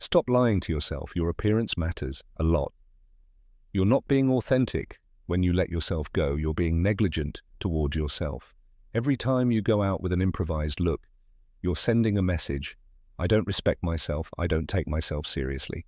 Stop lying to yourself. Your appearance matters a lot. You're not being authentic when you let yourself go. You're being negligent toward yourself. Every time you go out with an improvised look, you're sending a message. I don't respect myself. I don't take myself seriously.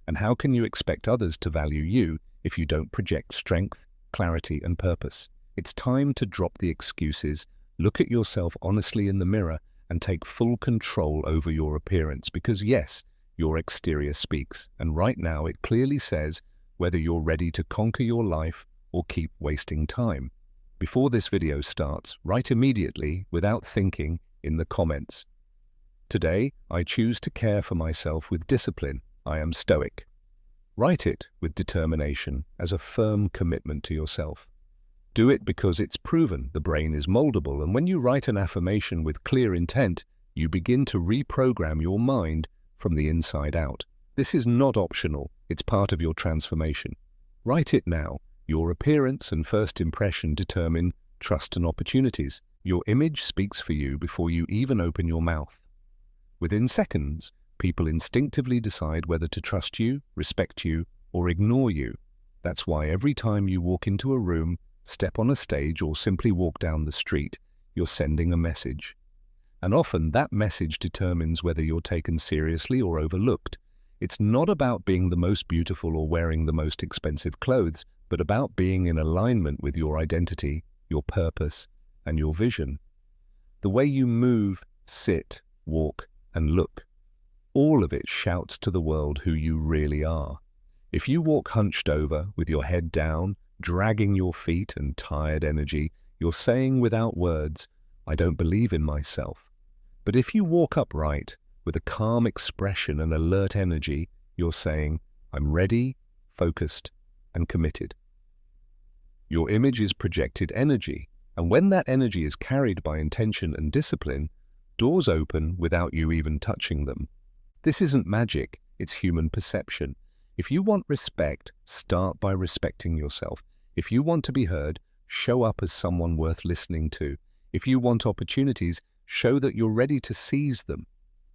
And how can you expect others to value you if you don't project strength, clarity, and purpose? It's time to drop the excuses, look at yourself honestly in the mirror, and take full control over your appearance, because yes, your exterior speaks, and right now it clearly says whether you're ready to conquer your life or keep wasting time. Before this video starts, write immediately, without thinking, in the comments. Today, I choose to care for myself with discipline. I am Stoic. Write it with determination, as a firm commitment to yourself. Do it because it's proven the brain is moldable, and when you write an affirmation with clear intent, you begin to reprogram your mind from the inside out. This is not optional, it's part of your transformation. Write it now. Your appearance and first impression determine trust and opportunities. Your image speaks for you before you even open your mouth. Within seconds, people instinctively decide whether to trust you, respect you, or ignore you. That's why every time you walk into a room, step on a stage, or simply walk down the street, you're sending a message. And often that message determines whether you're taken seriously or overlooked. It's not about being the most beautiful or wearing the most expensive clothes, but about being in alignment with your identity, your purpose, and your vision. The way you move, sit, walk, and look, all of it shouts to the world who you really are. If you walk hunched over, with your head down, dragging your feet and tired energy, you're saying without words, I don't believe in myself. But if you walk upright, with a calm expression and alert energy, you're saying, I'm ready, focused, and committed. Your image is projected energy, and when that energy is carried by intention and discipline, doors open without you even touching them. This isn't magic, it's human perception. If you want respect, start by respecting yourself. If you want to be heard, show up as someone worth listening to. If you want opportunities, show that you're ready to seize them.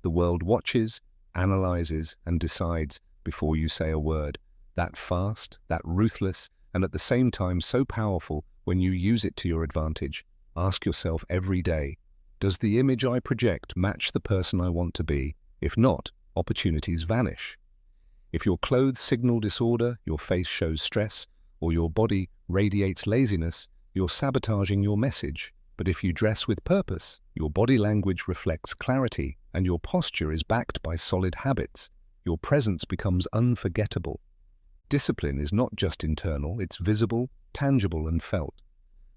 The world watches, analyzes, and decides before you say a word. That fast, that ruthless, and at the same time so powerful when you use it to your advantage. Ask yourself every day, does the image I project match the person I want to be? If not, opportunities vanish. If your clothes signal disorder, your face shows stress, or your body radiates laziness, you're sabotaging your message. But if you dress with purpose, your body language reflects clarity, and your posture is backed by solid habits, your presence becomes unforgettable. Discipline is not just internal, it's visible, tangible, and felt.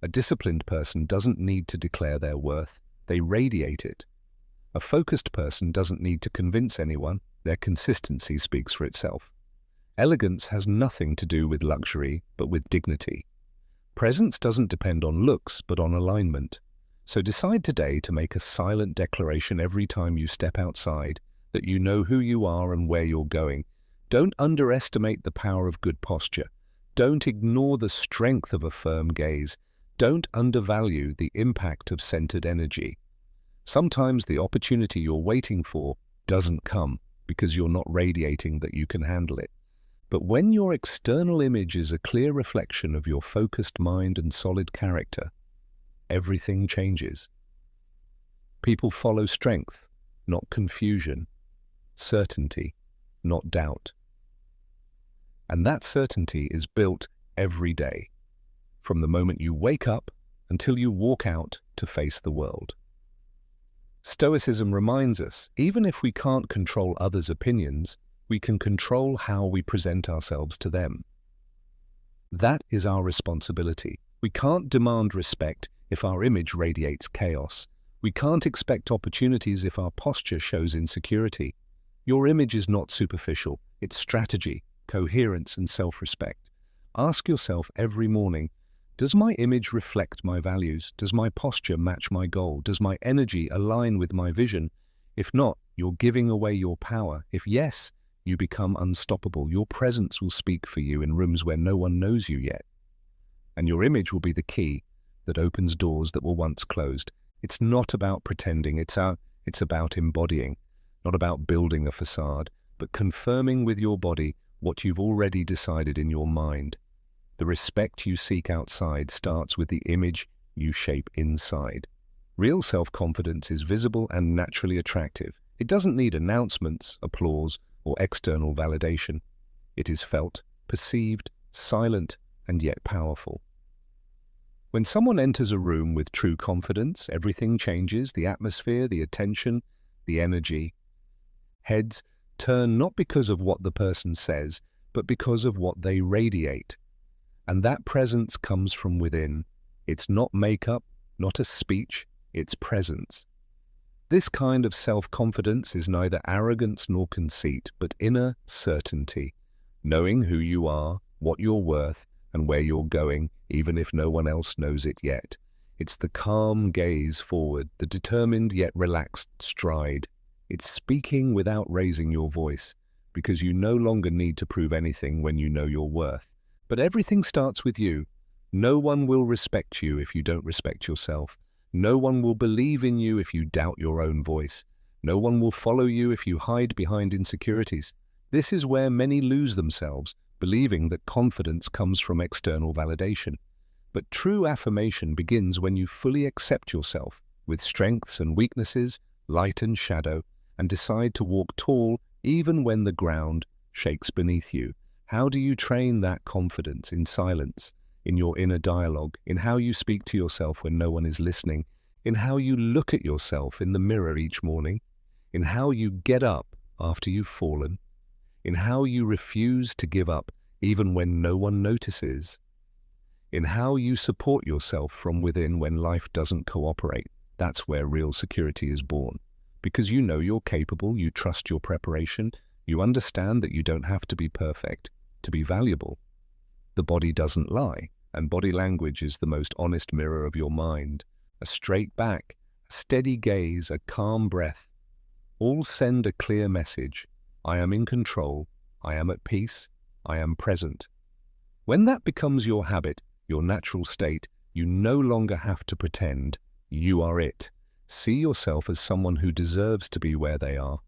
A disciplined person doesn't need to declare their worth, they radiate it. A focused person doesn't need to convince anyone, their consistency speaks for itself. Elegance has nothing to do with luxury, but with dignity. Presence doesn't depend on looks, but on alignment. So decide today to make a silent declaration every time you step outside, that you know who you are and where you're going. Don't underestimate the power of good posture. Don't ignore the strength of a firm gaze. Don't undervalue the impact of centered energy. Sometimes the opportunity you're waiting for doesn't come because you're not radiating that you can handle it. But when your external image is a clear reflection of your focused mind and solid character, everything changes. People follow strength, not confusion, certainty, not doubt. And that certainty is built every day, from the moment you wake up until you walk out to face the world. Stoicism reminds us, even if we can't control others' opinions, we can control how we present ourselves to them. That is our responsibility. We can't demand respect if our image radiates chaos. We can't expect opportunities if our posture shows insecurity. Your image is not superficial. It's strategy, coherence, and self-respect. Ask yourself every morning, does my image reflect my values? Does my posture match my goal? Does my energy align with my vision? If not, you're giving away your power. If yes, you become unstoppable. Your presence will speak for you in rooms where no one knows you yet. And your image will be the key that opens doors that were once closed. It's not about pretending, it's about embodying, not about building a facade, but confirming with your body what you've already decided in your mind. The respect you seek outside starts with the image you shape inside. Real self-confidence is visible and naturally attractive. It doesn't need announcements, applause, or external validation. It is felt, perceived, silent, and yet powerful. When someone enters a room with true confidence, everything changes: the atmosphere, the attention, the energy. Heads turn not because of what the person says, but because of what they radiate. And that presence comes from within. It's not makeup, not a speech, it's presence. This kind of self-confidence is neither arrogance nor conceit, but inner certainty, knowing who you are, what you're worth, and where you're going, even if no one else knows it yet. It's the calm gaze forward, the determined yet relaxed stride. It's speaking without raising your voice, because you no longer need to prove anything when you know your worth. But everything starts with you. No one will respect you if you don't respect yourself. No one will believe in you if you doubt your own voice. No one will follow you if you hide behind insecurities. This is where many lose themselves, believing that confidence comes from external validation. But true affirmation begins when you fully accept yourself, with strengths and weaknesses, light and shadow, and decide to walk tall even when the ground shakes beneath you. How do you train that confidence? In silence, in your inner dialogue, in how you speak to yourself when no one is listening, in how you look at yourself in the mirror each morning, in how you get up after you've fallen, in how you refuse to give up even when no one notices, in how you support yourself from within when life doesn't cooperate. That's where real security is born. Because you know you're capable, you trust your preparation, you understand that you don't have to be perfect to be valuable. The body doesn't lie, and body language is the most honest mirror of your mind. A straight back, a steady gaze, a calm breath, all send a clear message. I am in control, I am at peace, I am present. When that becomes your habit, your natural state, you no longer have to pretend. You are it. See yourself as someone who deserves to be where they are.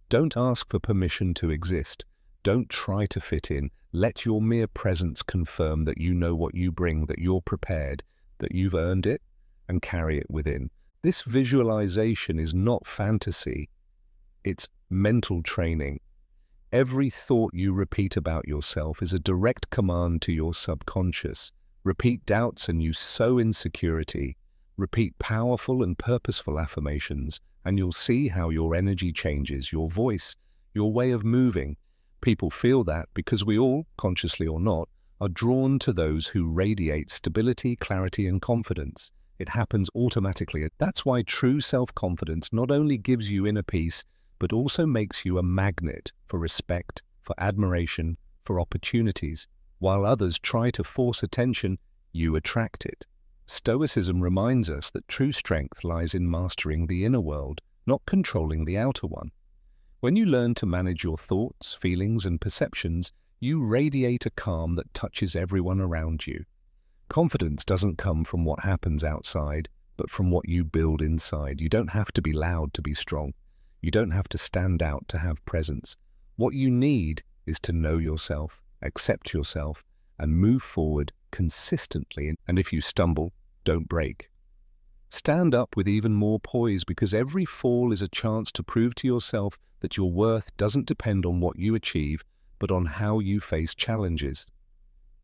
Don't ask for permission to exist. Don't try to fit in. Let your mere presence confirm that you know what you bring, that you're prepared, that you've earned it, and carry it within. This visualization is not fantasy. It's mental training. Every thought you repeat about yourself is a direct command to your subconscious. Repeat doubts and you sow insecurity. Repeat powerful and purposeful affirmations, and you'll see how your energy changes, your voice, your way of moving. People feel that because we all, consciously or not, are drawn to those who radiate stability, clarity, and confidence. It happens automatically. That's why true self-confidence not only gives you inner peace, but also makes you a magnet for respect, for admiration, for opportunities. While others try to force attention, you attract it. Stoicism reminds us that true strength lies in mastering the inner world, not controlling the outer one. When you learn to manage your thoughts, feelings, and perceptions, you radiate a calm that touches everyone around you. Confidence doesn't come from what happens outside, but from what you build inside. You don't have to be loud to be strong. You don't have to stand out to have presence. What you need is to know yourself, accept yourself, and move forward consistently. And if you stumble, don't break. Stand up with even more poise, because every fall is a chance to prove to yourself that your worth doesn't depend on what you achieve, but on how you face challenges.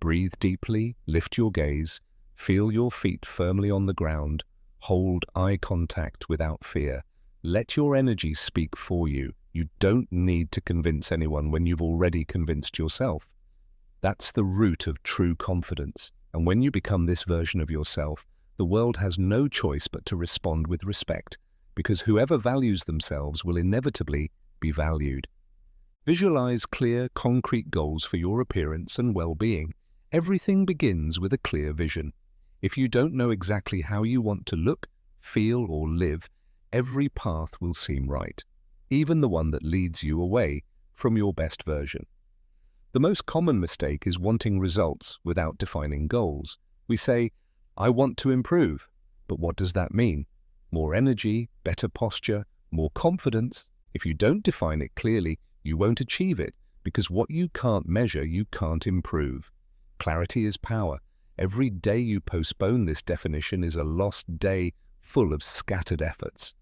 Breathe deeply, lift your gaze, feel your feet firmly on the ground, hold eye contact without fear. Let your energy speak for you. You don't need to convince anyone when you've already convinced yourself. That's the root of true confidence. And when you become this version of yourself, the world has no choice but to respond with respect, because whoever values themselves will inevitably be valued. Visualize clear, concrete goals for your appearance and well-being. Everything begins with a clear vision. If you don't know exactly how you want to look, feel, or live, every path will seem right, even the one that leads you away from your best version. The most common mistake is wanting results without defining goals. We say, I want to improve, but what does that mean? More energy, better posture, more confidence? If you don't define it clearly, You won't achieve it because what you can't measure, you can't improve. Clarity is power. Every day you postpone this definition is a lost day full of scattered efforts.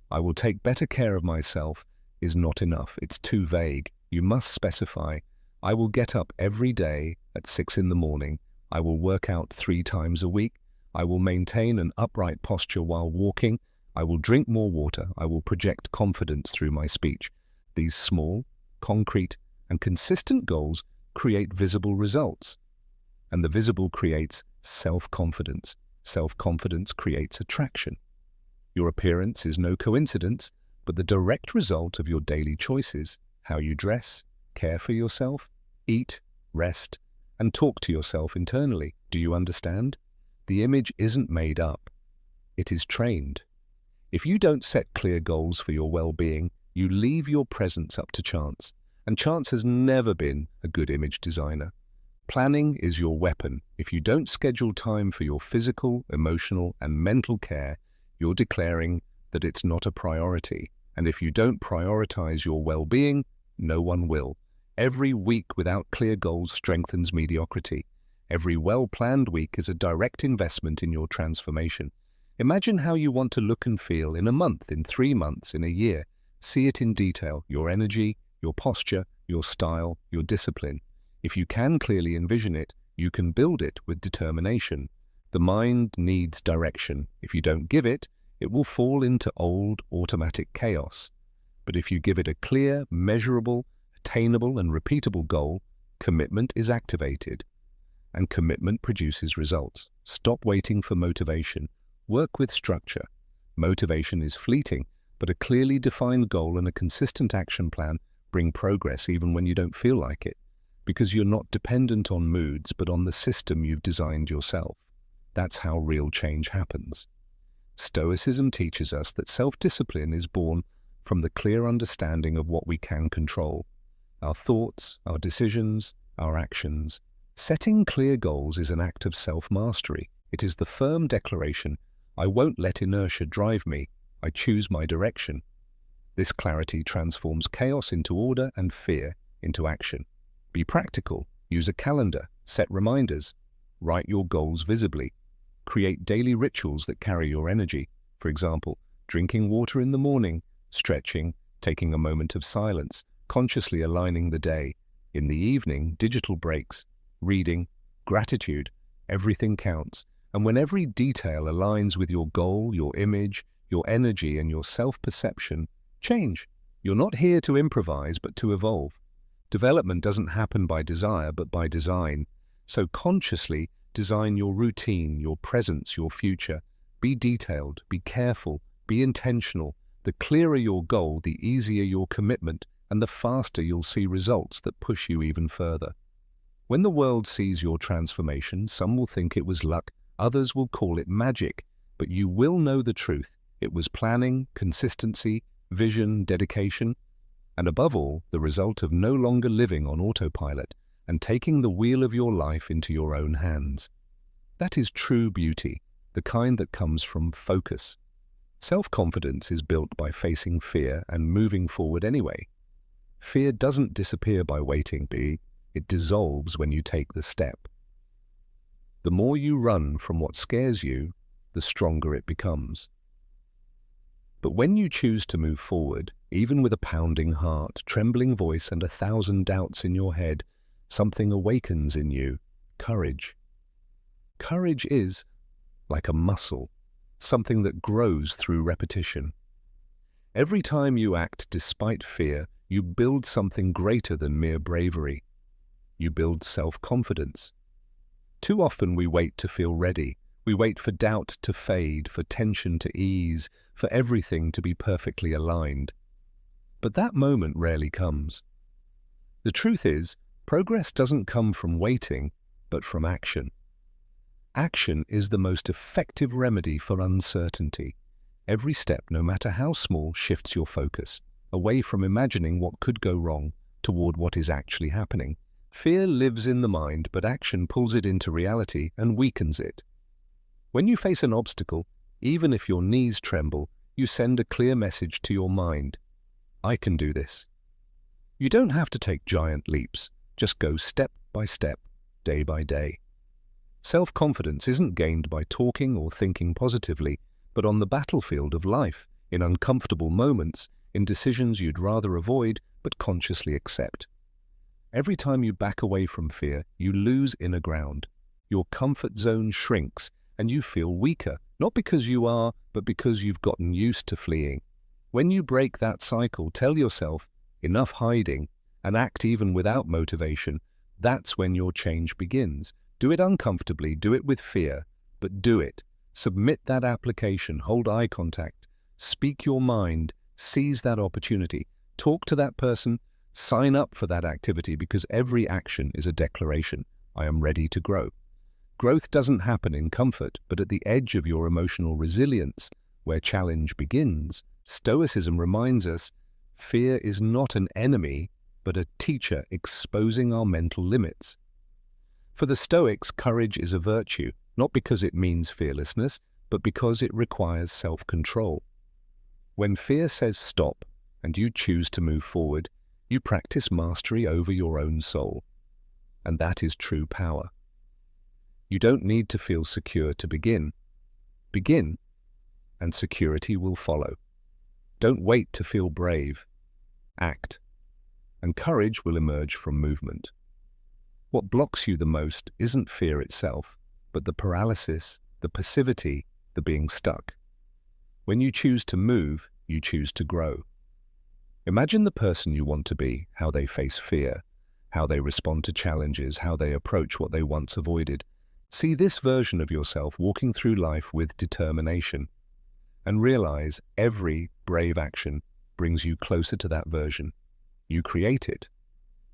I will take better care of myself is not enough. It's too vague. You must specify. I will get up every day at 6 in the morning. I will work out 3 times a week. I will maintain an upright posture while walking. I will drink more water. I will project confidence through my speech. These small, concrete, and consistent goals create visible results. And the visible creates self-confidence. Self-confidence creates attraction. Your appearance is no coincidence, but the direct result of your daily choices, how you dress, care for yourself, eat, rest, and talk to yourself internally. Do you understand? The image isn't made up. It is trained. If you don't set clear goals for your well-being, you leave your presence up to chance. And chance has never been a good image designer. Planning is your weapon. If you don't schedule time for your physical, emotional, and mental care, you're declaring that it's not a priority. And if you don't prioritize your well-being, no one will. Every week without clear goals strengthens mediocrity. Every well-planned week is a direct investment in your transformation. Imagine how you want to look and feel in a month, in 3 months, in a year. See it in detail, your energy, your posture, your style, your discipline. If you can clearly envision it, you can build it with determination. The mind needs direction. If you don't give it, it will fall into old, automatic chaos. But if you give it a clear, measurable, attainable, and repeatable goal, commitment is activated. And commitment produces results. Stop waiting for motivation. Work with structure. Motivation is fleeting, but a clearly defined goal and a consistent action plan bring progress even when you don't feel like it, because you're not dependent on moods but on the system you've designed yourself. That's how real change happens. Stoicism teaches us that self-discipline is born from the clear understanding of what we can control. Our thoughts, our decisions, our actions. Setting clear goals is an act of self-mastery. It is the firm declaration, I won't let inertia drive me, I choose my direction. This clarity transforms chaos into order and fear into action. Be practical. Use a calendar. Set reminders. Write your goals visibly. Create daily rituals that carry your energy. For example, drinking water in the morning, stretching, taking a moment of silence, consciously aligning the day. In the evening, digital breaks, reading, gratitude. Everything counts. And when every detail aligns with your goal, your image, your energy, and your self-perception, change. You're not here to improvise, but to evolve. Development doesn't happen by desire, but by design. So consciously design your routine, your presence, your future. Be detailed, be careful, be intentional. The clearer your goal, the easier your commitment, and the faster you'll see results that push you even further. When the world sees your transformation, some will think it was luck, others will call it magic, but you will know the truth. It was planning, consistency, vision, dedication, and above all, the result of no longer living on autopilot and taking the wheel of your life into your own hands. That is true beauty, the kind that comes from focus. Self-confidence is built by facing fear and moving forward anyway. Fear doesn't disappear by waiting, it dissolves when you take the step. The more you run from what scares you, the stronger it becomes. But when you choose to move forward, even with a pounding heart, trembling voice, and 1,000 doubts in your head, something awakens in you, courage. Courage is, like a muscle, something that grows through repetition. Every time you act despite fear, you build something greater than mere bravery. You build self-confidence. Too often we wait to feel ready. We wait for doubt to fade, for tension to ease, for everything to be perfectly aligned. But that moment rarely comes. The truth is, progress doesn't come from waiting, but from action. Action is the most effective remedy for uncertainty. Every step, no matter how small, shifts your focus, away from imagining what could go wrong toward what is actually happening. Fear lives in the mind, but action pulls it into reality and weakens it. When you face an obstacle, even if your knees tremble, you send a clear message to your mind. I can do this. You don't have to take giant leaps. Just go step by step, day by day. Self-confidence isn't gained by talking or thinking positively, but on the battlefield of life, in uncomfortable moments, in decisions you'd rather avoid but consciously accept. Every time you back away from fear, you lose inner ground. Your comfort zone shrinks and you feel weaker, not because you are, but because you've gotten used to fleeing. When you break that cycle, tell yourself, enough hiding, and act even without motivation. That's when your change begins. Do it uncomfortably, do it with fear, but do it. Submit that application, hold eye contact, speak your mind, seize that opportunity, talk to that person, sign up for that activity, because every action is a declaration. I am ready to grow. Growth doesn't happen in comfort, but at the edge of your emotional resilience, where challenge begins. Stoicism reminds us, fear is not an enemy, but a teacher exposing our mental limits. For the Stoics, courage is a virtue, not because it means fearlessness, but because it requires self-control. When fear says stop, and you choose to move forward, you practice mastery over your own soul. And that is true power. You don't need to feel secure to begin. Begin, and security will follow. Don't wait to feel brave. Act, and courage will emerge from movement. What blocks you the most isn't fear itself, but the paralysis, the passivity, the being stuck. When you choose to move, you choose to grow. Imagine the person you want to be, how they face fear, how they respond to challenges, how they approach what they once avoided. See this version of yourself walking through life with determination, and realize every brave action brings you closer to that version. You create it.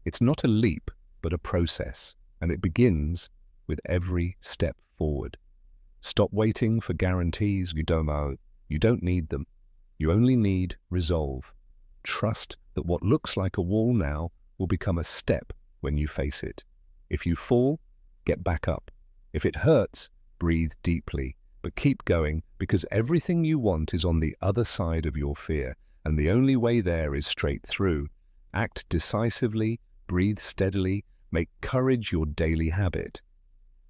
It's not a leap, but a process, and it begins with every step forward. Stop waiting for guarantees you don't need them. You only need resolve. Trust that what looks like a wall now will become a step when you face it. If you fall, get back up. If it hurts, breathe deeply, but keep going, because everything you want is on the other side of your fear, and the only way there is straight through. Act decisively, breathe steadily, make courage your daily habit,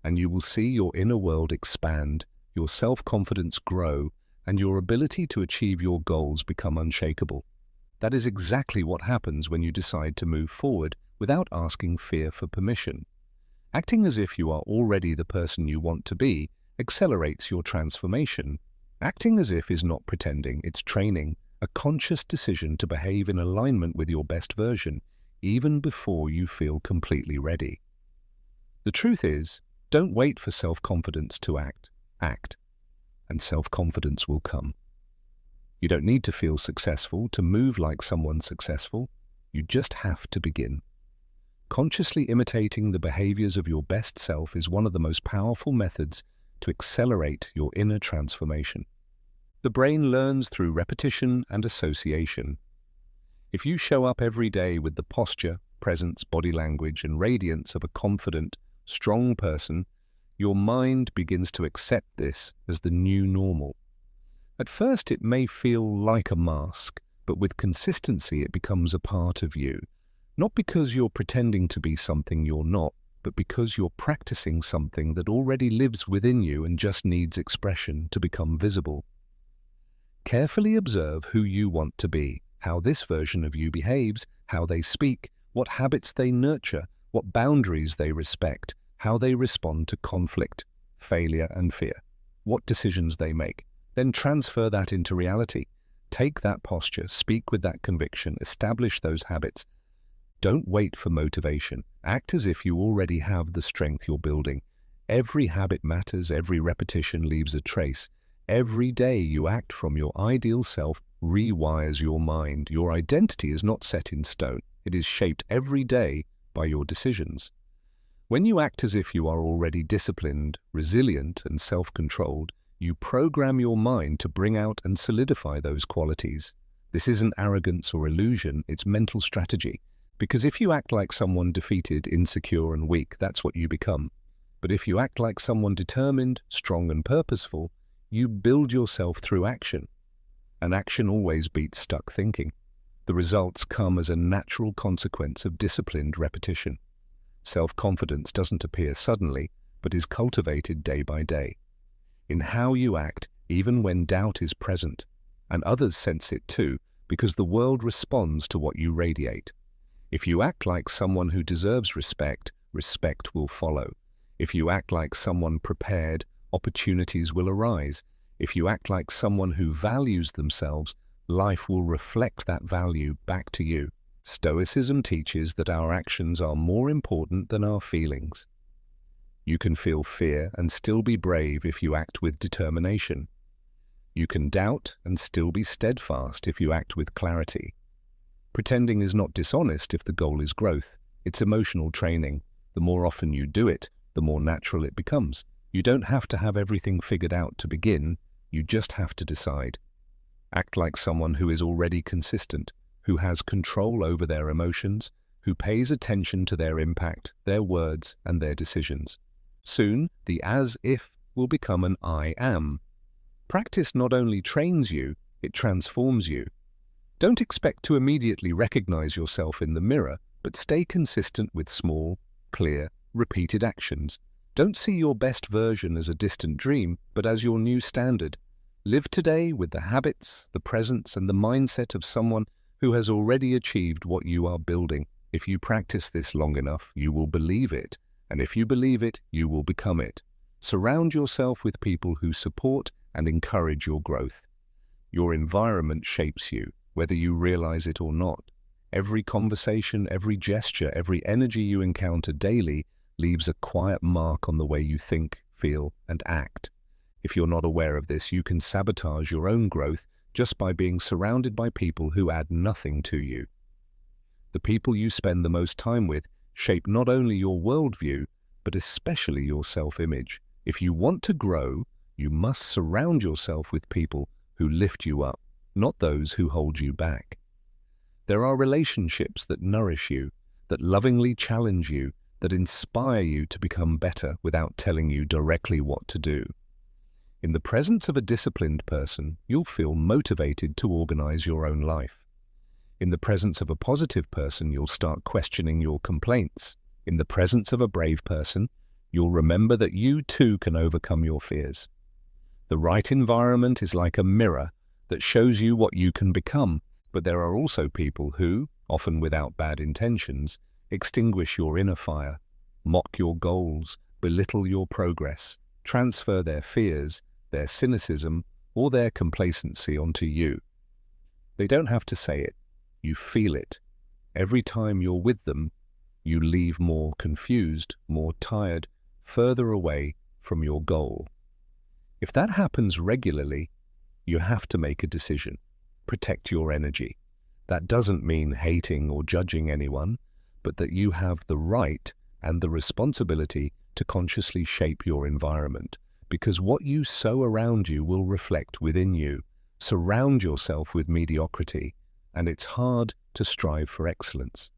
and you will see your inner world expand, your self-confidence grow, and your ability to achieve your goals become unshakable. That is exactly what happens when you decide to move forward without asking fear for permission. Acting as if you are already the person you want to be accelerates your transformation. Acting as if is not pretending, it's training, a conscious decision to behave in alignment with your best version, even before you feel completely ready. The truth is, don't wait for self-confidence to act. Act, and self-confidence will come. You don't need to feel successful to move like someone successful. You just have to begin. Consciously imitating the behaviors of your best self is one of the most powerful methods to accelerate your inner transformation. The brain learns through repetition and association. If you show up every day with the posture, presence, body language, and radiance of a confident, strong person, your mind begins to accept this as the new normal. At first, it may feel like a mask, but with consistency, it becomes a part of you. Not because you're pretending to be something you're not, but because you're practicing something that already lives within you and just needs expression to become visible. Carefully observe who you want to be, how this version of you behaves, how they speak, what habits they nurture, what boundaries they respect, how they respond to conflict, failure, and fear, what decisions they make. Then transfer that into reality. Take that posture, speak with that conviction, establish those habits. Don't wait for motivation. Act as if you already have the strength you're building. Every habit matters, every repetition leaves a trace. Every day you act from your ideal self rewires your mind. Your identity is not set in stone. It is shaped every day by your decisions. When you act as if you are already disciplined, resilient, and self-controlled, you program your mind to bring out and solidify those qualities. This isn't arrogance or illusion, it's mental strategy. Because if you act like someone defeated, insecure, and weak, that's what you become. But if you act like someone determined, strong, and purposeful, you build yourself through action. And action always beats stuck thinking. The results come as a natural consequence of disciplined repetition. Self-confidence doesn't appear suddenly, but is cultivated day by day. In how you act, even when doubt is present, and others sense it too, because the world responds to what you radiate. If you act like someone who deserves respect, respect will follow. If you act like someone prepared, opportunities will arise. If you act like someone who values themselves, life will reflect that value back to you. Stoicism teaches that our actions are more important than our feelings. You can feel fear and still be brave if you act with determination. You can doubt and still be steadfast if you act with clarity. Pretending is not dishonest if the goal is growth. It's emotional training. The more often you do it, the more natural it becomes. You don't have to have everything figured out to begin. You just have to decide. Act like someone who is already consistent, who has control over their emotions, who pays attention to their impact, their words, and their decisions. Soon, the as-if will become an I am. Practice not only trains you, it transforms you. Don't expect to immediately recognize yourself in the mirror, but stay consistent with small, clear, repeated actions. Don't see your best version as a distant dream, but as your new standard. Live today with the habits, the presence, and the mindset of someone who has already achieved what you are building. If you practice this long enough, you will believe it. And if you believe it, you will become it. Surround yourself with people who support and encourage your growth. Your environment shapes you, whether you realize it or not. Every conversation, every gesture, every energy you encounter daily leaves a quiet mark on the way you think, feel, and act. If you're not aware of this, you can sabotage your own growth just by being surrounded by people who add nothing to you. The people you spend the most time with shape not only your worldview, but especially your self-image. If you want to grow, you must surround yourself with people who lift you up, not those who hold you back. There are relationships that nourish you, that lovingly challenge you, that inspire you to become better without telling you directly what to do. In the presence of a disciplined person, you'll feel motivated to organize your own life. In the presence of a positive person, you'll start questioning your complaints. In the presence of a brave person, you'll remember that you too can overcome your fears. The right environment is like a mirror that shows you what you can become, but there are also people who, often without bad intentions, extinguish your inner fire, mock your goals, belittle your progress, transfer their fears, their cynicism, or their complacency onto you. They don't have to say it. You feel it. Every time you're with them, you leave more confused, more tired, further away from your goal. If that happens regularly, you have to make a decision. Protect your energy. That doesn't mean hating or judging anyone, but that you have the right and the responsibility to consciously shape your environment, because what you sow around you will reflect within you. Surround yourself with mediocrity, and it's hard to strive for excellence.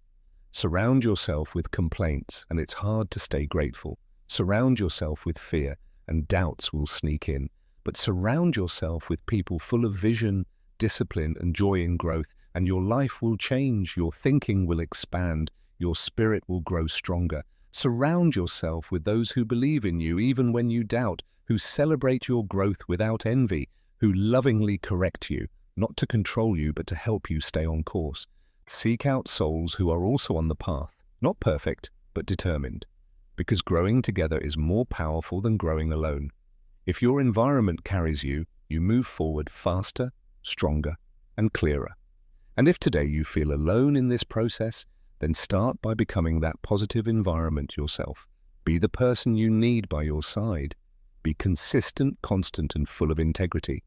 Surround yourself with complaints, and it's hard to stay grateful. Surround yourself with fear, and doubts will sneak in. But surround yourself with people full of vision, discipline, and joy in growth, and your life will change, your thinking will expand, your spirit will grow stronger. Surround yourself with those who believe in you even when you doubt, who celebrate your growth without envy, who lovingly correct you, not to control you but to help you stay on course. Seek out souls who are also on the path, not perfect, but determined, because growing together is more powerful than growing alone. If your environment carries you, you move forward faster, stronger, and clearer. And if today you feel alone in this process, then start by becoming that positive environment yourself. Be the person you need by your side. Be consistent, constant, and full of integrity.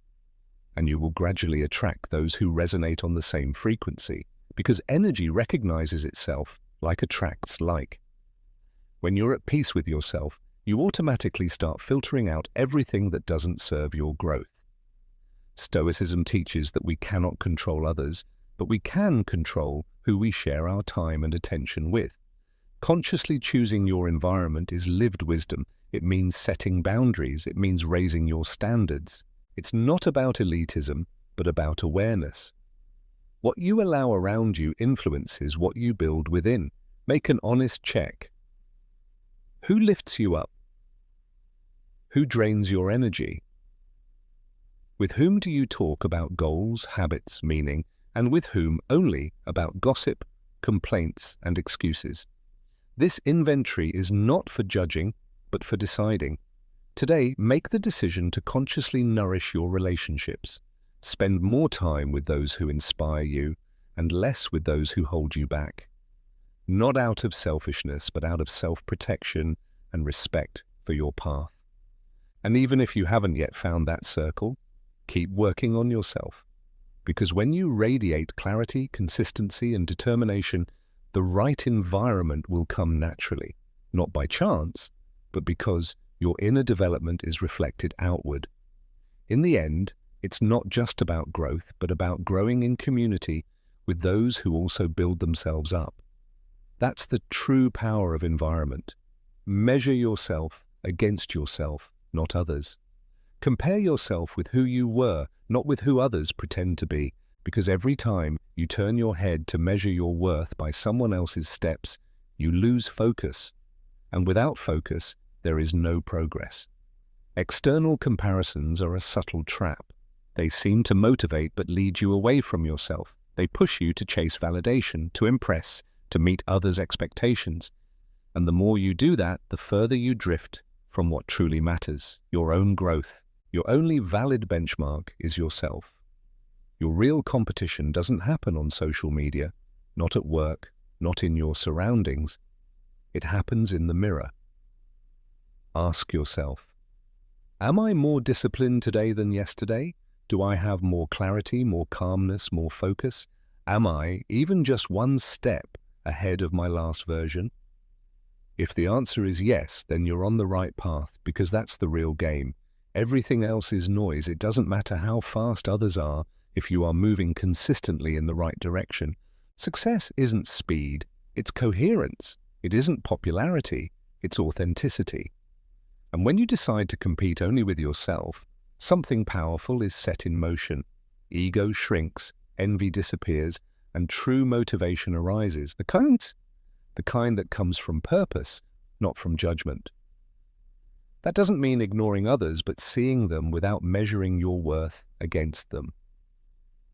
And you will gradually attract those who resonate on the same frequency, because energy recognizes itself like attracts like. When you're at peace with yourself, you automatically start filtering out everything that doesn't serve your growth. Stoicism teaches that we cannot control others, but we can control who we share our time and attention with. Consciously choosing your environment is lived wisdom. It means setting boundaries. It means raising your standards. It's not about elitism, but about awareness. What you allow around you influences what you build within. Make an honest check. Who lifts you up? Who drains your energy? With whom do you talk about goals, habits, meaning, and with whom only about gossip, complaints, and excuses? This inventory is not for judging, but for deciding. Today, make the decision to consciously nourish your relationships. Spend more time with those who inspire you and less with those who hold you back. Not out of selfishness, but out of self-protection and respect for your path. And even if you haven't yet found that circle, keep working on yourself. Because when you radiate clarity, consistency, and determination, the right environment will come naturally, not by chance, but because your inner development is reflected outward. In the end, it's not just about growth, but about growing in community with those who also build themselves up. That's the true power of environment. Measure yourself against yourself, not others. Compare yourself with who you were, not with who others pretend to be, because every time you turn your head to measure your worth by someone else's steps, you lose focus. And without focus, there is no progress. External comparisons are a subtle trap. They seem to motivate but lead you away from yourself. They push you to chase validation, to impress, to meet others' expectations. And the more you do that, the further you drift from what truly matters, your own growth. Your only valid benchmark is yourself. Your real competition doesn't happen on social media, not at work, not in your surroundings. It happens in the mirror. Ask yourself, am I more disciplined today than yesterday? Do I have more clarity, more calmness, more focus? Am I even just one step ahead of my last version? If the answer is yes, then you're on the right path, because that's the real game. Everything else is noise. It doesn't matter how fast others are if you are moving consistently in the right direction. Success isn't speed, it's coherence. It isn't popularity, it's authenticity. And when you decide to compete only with yourself, something powerful is set in motion. Ego shrinks, envy disappears, and true motivation arises. The kind that comes from purpose, not from judgment. That doesn't mean ignoring others, but seeing them without measuring your worth against them.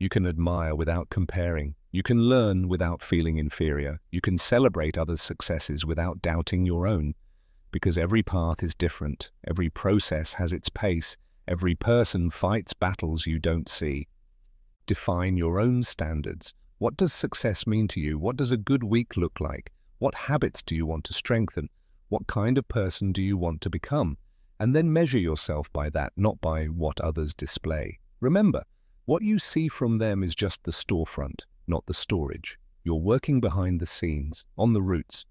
You can admire without comparing. You can learn without feeling inferior. You can celebrate others' successes without doubting your own. Because every path is different. Every process has its pace. Every person fights battles you don't see. Define your own standards. What does success mean to you? What does a good week look like? What habits do you want to strengthen? What kind of person do you want to become? And then measure yourself by that, not by what others display. Remember, what you see from them is just the storefront, not the storage. You're working behind the scenes, on the roots.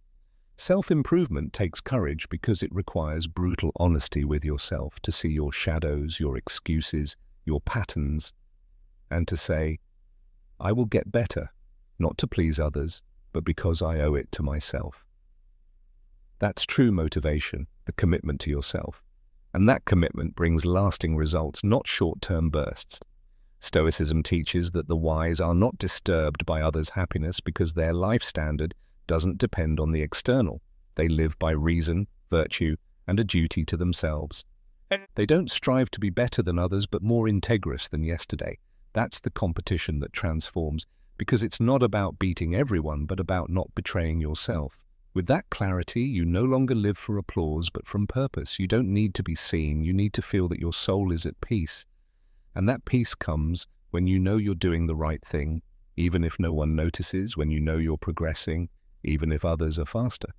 Self-improvement takes courage because it requires brutal honesty with yourself, to see your shadows, your excuses, your patterns, and to say, I will get better, not to please others, but because I owe it to myself. That's true motivation, the commitment to yourself. And that commitment brings lasting results, not short-term bursts. Stoicism teaches that the wise are not disturbed by others' happiness because their life standard doesn't depend on the external. They live by reason, virtue, and a duty to themselves. They don't strive to be better than others, but more integrous than yesterday. That's the competition that transforms, because it's not about beating everyone, but about not betraying yourself. With that clarity, you no longer live for applause, but from purpose. You don't need to be seen. You need to feel that your soul is at peace. And that peace comes when you know you're doing the right thing, even if no one notices, when you know you're progressing, even if others are faster.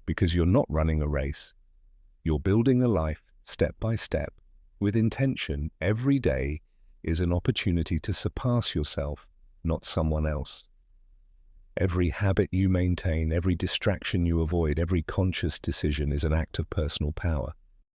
Because you're not running a race. You're building a life step by step with intention. Every day is an opportunity to surpass yourself, not someone else. Every habit you maintain, every distraction you avoid, every conscious decision is an act of personal power.